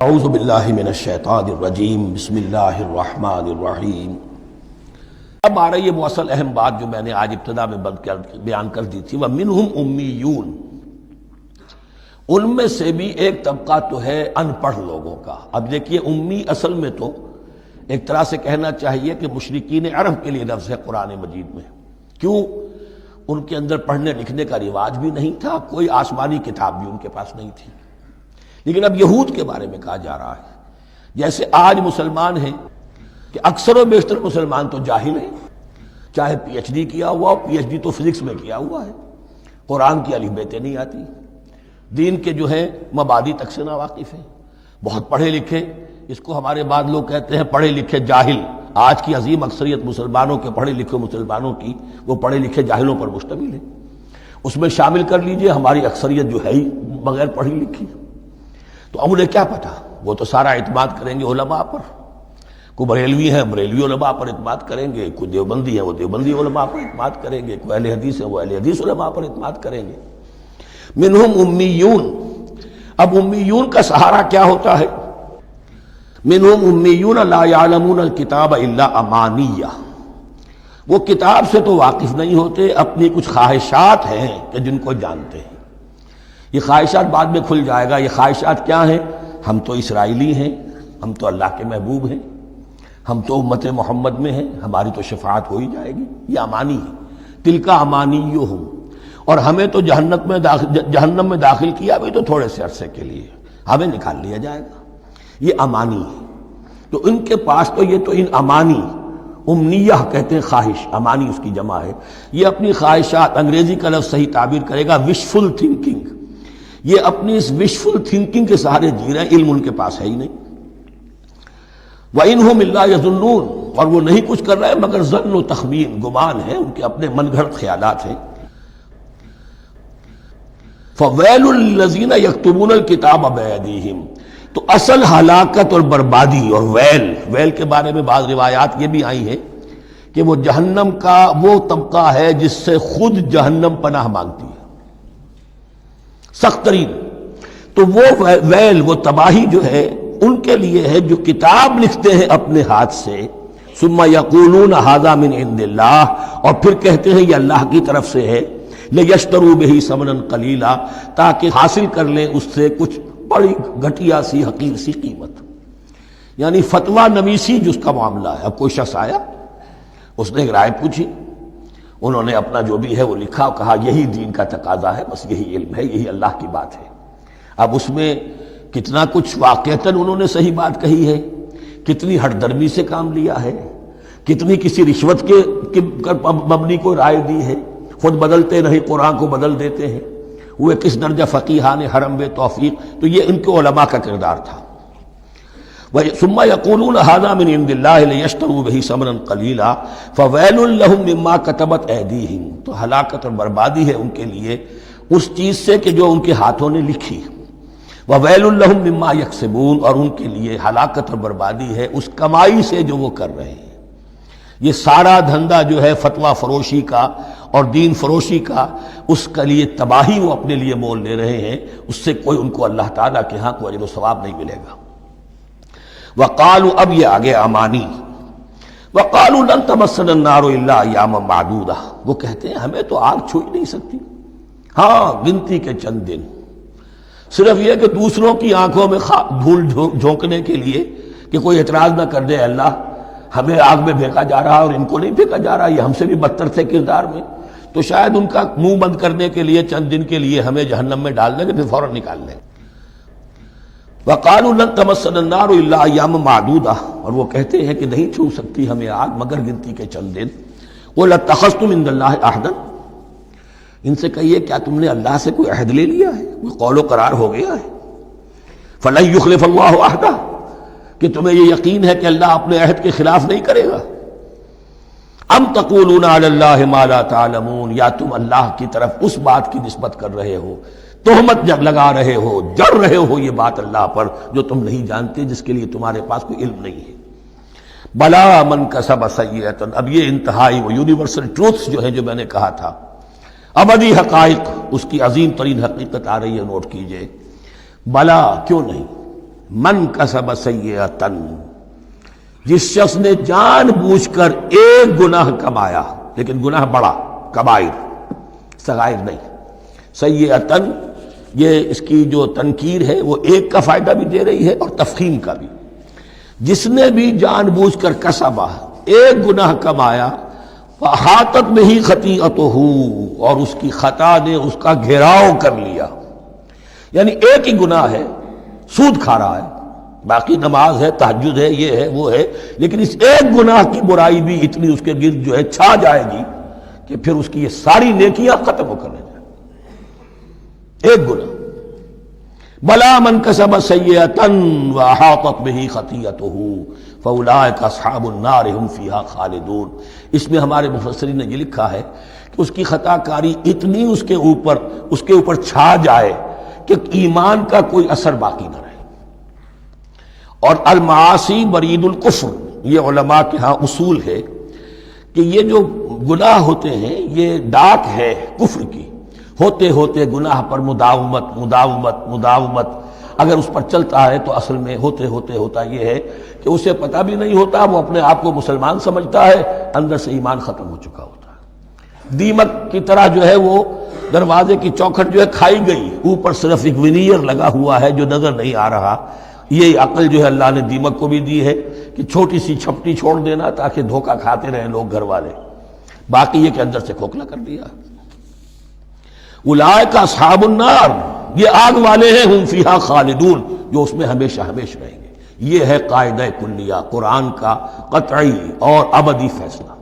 اعوذ باللہ من الشیطان الرجیم بسم اللہ الرحمن الرحیم۔ اب آ رہی ہے وہ اصل اہم بات جو میں نے آج ابتدا میں بیان کر دی تھی، وَمِنْهُمْ أُمِّيُّونَ، ان میں سے بھی ایک طبقہ تو ہے ان پڑھ لوگوں کا۔ اب دیکھیے امی اصل میں تو ایک طرح سے کہنا چاہیے کہ مشرکین عرب کے لیے لفظ ہے قرآن مجید میں۔ کیوں؟ ان کے اندر پڑھنے لکھنے کا رواج بھی نہیں تھا، کوئی آسمانی کتاب بھی ان کے پاس نہیں تھی۔ لیکن اب یہود کے بارے میں کہا جا رہا ہے، جیسے آج مسلمان ہیں کہ اکثر و بیشتر مسلمان تو جاہل ہیں، چاہے پی ایچ ڈی کیا ہوا ہو، پی ایچ ڈی تو فزکس میں کیا ہوا ہے، قرآن کی الف بیتیں نہیں آتی، دین کے جو ہیں مبادی تک سے ناواقف ہیں، بہت پڑھے لکھے، اس کو ہمارے بعد لوگ کہتے ہیں پڑھے لکھے جاہل۔ آج کی عظیم اکثریت مسلمانوں کے پڑھے لکھے مسلمانوں کی وہ پڑھے لکھے جاہلوں پر مشتمل ہے۔ اس میں شامل کر لیجئے ہماری اکثریت جو ہے ہی بغیر پڑھی لکھی، تو اب انہیں کیا پتا، وہ تو سارا اعتماد کریں گے علماء پر۔ کوئی بریلوی ہیں بریلوی علماء پر اعتماد کریں گے، کوئی دیوبندی ہیں وہ دیوبندی علماء پر اعتماد کریں گے، کوئی اہل حدیث ہیں وہ اہل حدیث علماء پر اعتماد کریں گے۔ منہم امیون، اب امیون کا سہارا کیا ہوتا ہے؟ منہم امیون لا یعلمون الکتاب الا امانیہ، وہ کتاب سے تو واقف نہیں ہوتے، اپنی کچھ خواہشات ہیں کہ جن کو جانتے ہیں۔ یہ خواہشات بعد میں کھل جائے گا۔ یہ خواہشات کیا ہیں؟ ہم تو اسرائیلی ہیں، ہم تو اللہ کے محبوب ہیں، ہم تو امت محمد میں ہیں، ہماری تو شفاعت ہو ہی جائے گی، یہ امانی ہے۔ تلک امانیہم، اور ہمیں تو جہنم میں داخل کیا بھی تو تھوڑے سے عرصے کے لیے، ہمیں نکال لیا جائے گا، یہ امانی ہے۔ تو ان کے پاس تو یہ تو ان امانی، امنیہ کہتے ہیں خواہش، امانی اس کی جمع ہے، یہ اپنی خواہشات، انگریزی کا لفظ صحیح تعبیر کرے گا وشفل تھنکنگ، یہ اپنی اس وشفل تھنکنگ کے سہارے جی رہے ہیں، علم ان کے پاس ہے ہی نہیں۔ وَإِنْهُمْ إِلَّا يَظُنُّونَ، اور وہ نہیں کچھ کر رہے مگر ظن و تخمین، گمان ہے، ان کے اپنے من گھڑت خیالات ہیں۔ فَوَيْلٌ لِّلَّذِينَ يَكْتُبُونَ الْكِتَابَ بِأَيْدِيهِمْ، تو اصل ہلاکت اور بربادی اور ویل کے بارے میں بعض روایات یہ بھی آئی ہیں کہ وہ جہنم کا وہ طبقہ ہے جس سے خود جہنم پناہ مانگتی ہے، سخت ترین۔ تو وہ ویل، وہ تباہی جو ہے ان کے لیے ہے جو کتاب لکھتے ہیں اپنے ہاتھ سے، ثم یقولون ھذا من عند اللہ، اور پھر کہتے ہیں یہ اللہ کی طرف سے ہے، لیشتروا بہ ثمنا قلیلا، تاکہ حاصل کر لیں اس سے کچھ بڑی گھٹیا سی حقیر سی قیمت، یعنی فتویٰ نویسی جس کا معاملہ ہے۔ اب کوئی شخص آیا، اس نے ایک رائے پوچھی، انہوں نے اپنا جو بھی ہے وہ لکھا اور کہا یہی دین کا تقاضا ہے، بس یہی علم ہے، یہی اللہ کی بات ہے۔ اب اس میں کتنا کچھ واقعتاً انہوں نے صحیح بات کہی ہے، کتنی ہٹ درمی سے کام لیا ہے، کتنی کسی رشوت کے مبنی کو رائے دی ہے، خود بدلتے نہیں قرآن کو بدل دیتے ہیں، وہ کس درجہ فقیہان حرم بے توفیق۔ تو یہ ان کے علماء کا کردار تھا۔ ثم یقولون ھذا من عند اللہ لیشتروا بہ ثمنا قلیلا فویل لہم مما کتبت ایدیہم، تو ہلاکت اور بربادی ہے ان کے لیے اس چیز سے کہ جو ان کے ہاتھوں نے لکھی، وویل لہم مما یکسبون، اور ان کے لیے ہلاکت اور بربادی ہے اس کمائی سے جو وہ کر رہے ہیں۔ یہ سارا دھندا جو ہے فتویٰ فروشی کا اور دین فروشی کا، اس کے لیے تباہی وہ اپنے لیے مول لے رہے ہیں، اس سے کوئی ان کو اللہ تعالیٰ کے ہاں کوئی اجر و ثواب نہیں ملے گا۔ وقالوا، اب یہ آگے امانی، وقالوا لن تمسنا النار الا ایاما معدودہ، وہ کہتے ہیں ہمیں تو آگ چھو ہی نہیں سکتی، ہاں گنتی کے چند دن، صرف یہ کہ دوسروں کی آنکھوں میں دھول جھونکنے کے لیے کہ کوئی اعتراض نہ کر دے، اللہ ہمیں آگ میں پھینکا جا رہا اور ان کو نہیں پھینکا جا رہا، یہ ہم سے بھی بدتر تھے کردار میں، تو شاید ان کا منہ بند کرنے کے لیے چند دن کے لیے ہمیں جہنم میں ڈال دیں گے، پھر فوراً نکال لیں۔ وقالوا لن تمسنا النار الا ایاما معدودہ، اور وہ کہتے ہیں کہ نہیں چھو سکتی ہمیں آگ مگر گنتی کے چند دن۔ قل اتخذتم عند اللہ عہدا، ان سے کہیے کیا تم نے اللہ سے کوئی عہد لے لیا ہے، کوئی قول و قرار ہو گیا ہے؟ فلن یخلف اللہ عہدہ، کہ تمہیں یہ یقین ہے کہ اللہ اپنے عہد کے خلاف نہیں کرے گا؟ ام تقولون علی اللہ ما لا تعلمون، یا تم اللہ کی طرف اس بات کی نسبت کر رہے ہو، تہمت لگا رہے ہو، جڑ رہے ہو یہ بات اللہ پر جو تم نہیں جانتے، جس کے لیے تمہارے پاس کوئی علم نہیں ہے۔ بلا من کسب سیئۃ، اب یہ انتہائی وہ یونیورسل ٹروتھس جو ہے جو میں نے کہا تھا، ابدی حقائق، اس کی عظیم ترین حقیقت آ رہی ہے، نوٹ کیجئے۔ بلا، کیوں نہیں، من کسب سیئۃ، جس شخص نے جان بوجھ کر ایک گناہ کمایا، لیکن گناہ بڑا، کبائر، صغائر نہیں، سیئۃ یہ اس کی جو تنکیر ہے وہ ایک کا فائدہ بھی دے رہی ہے اور تفخیم کا بھی۔ جس نے بھی جان بوجھ کر کسبا، ایک گناہ کمایا، فاحاطت بہ خطیئتہ، اور اس کی خطا نے اس کا گھیراؤ کر لیا، یعنی ایک ہی گناہ ہے، سود کھا رہا ہے، باقی نماز ہے، تہجد ہے، یہ ہے وہ ہے، لیکن اس ایک گناہ کی برائی بھی اتنی اس کے گرد جو ہے چھا جائے گی کہ پھر اس کی یہ ساری نیکیاں ختم ہو کر رہ جائیں، ایک گناہ۔ بلا من کسب سیئۃ واحاطت بہ خطیئتہ فاولئک اصحاب النار هم فیہا خالدون۔ اس میں ہمارے مفسرین نے یہ لکھا ہے کہ اس کی خطا کاری اتنی اس کے اوپر چھا جائے کہ ایمان کا کوئی اثر باقی نہ رہے۔ اور المعاصی برید الکفر، یہ علماء کے ہاں اصول ہے کہ یہ جو گناہ ہوتے ہیں یہ ڈاک ہے کفر کی، ہوتے ہوتے گناہ پر مداومت اگر اس پر چلتا ہے تو اصل میں ہوتے ہوتے ہوتا یہ ہے کہ اسے پتہ بھی نہیں ہوتا، وہ اپنے آپ کو مسلمان سمجھتا ہے، اندر سے ایمان ختم ہو چکا ہوتا ہے۔ دیمک کی طرح جو ہے وہ دروازے کی چوکھٹ جو ہے کھائی گئی، اوپر صرف ایک ونیئر لگا ہوا ہے جو نظر نہیں آ رہا۔ یہ عقل جو ہے اللہ نے دیمک کو بھی دی ہے کہ چھوٹی سی چھپٹی چھوڑ دینا تاکہ دھوکہ کھاتے رہیں لوگ گھر والے، باقی یہ کہ اندر سے کھوکھلا کر دیا۔ اولئک اصحاب النار، یہ آگ والے ہیں، ہم فیہا خالدون، جو اس میں ہمیشہ ہمیشہ رہیں گے۔ یہ ہے قاعدہ کلیہ، قرآن کا قطعی اور ابدی فیصلہ۔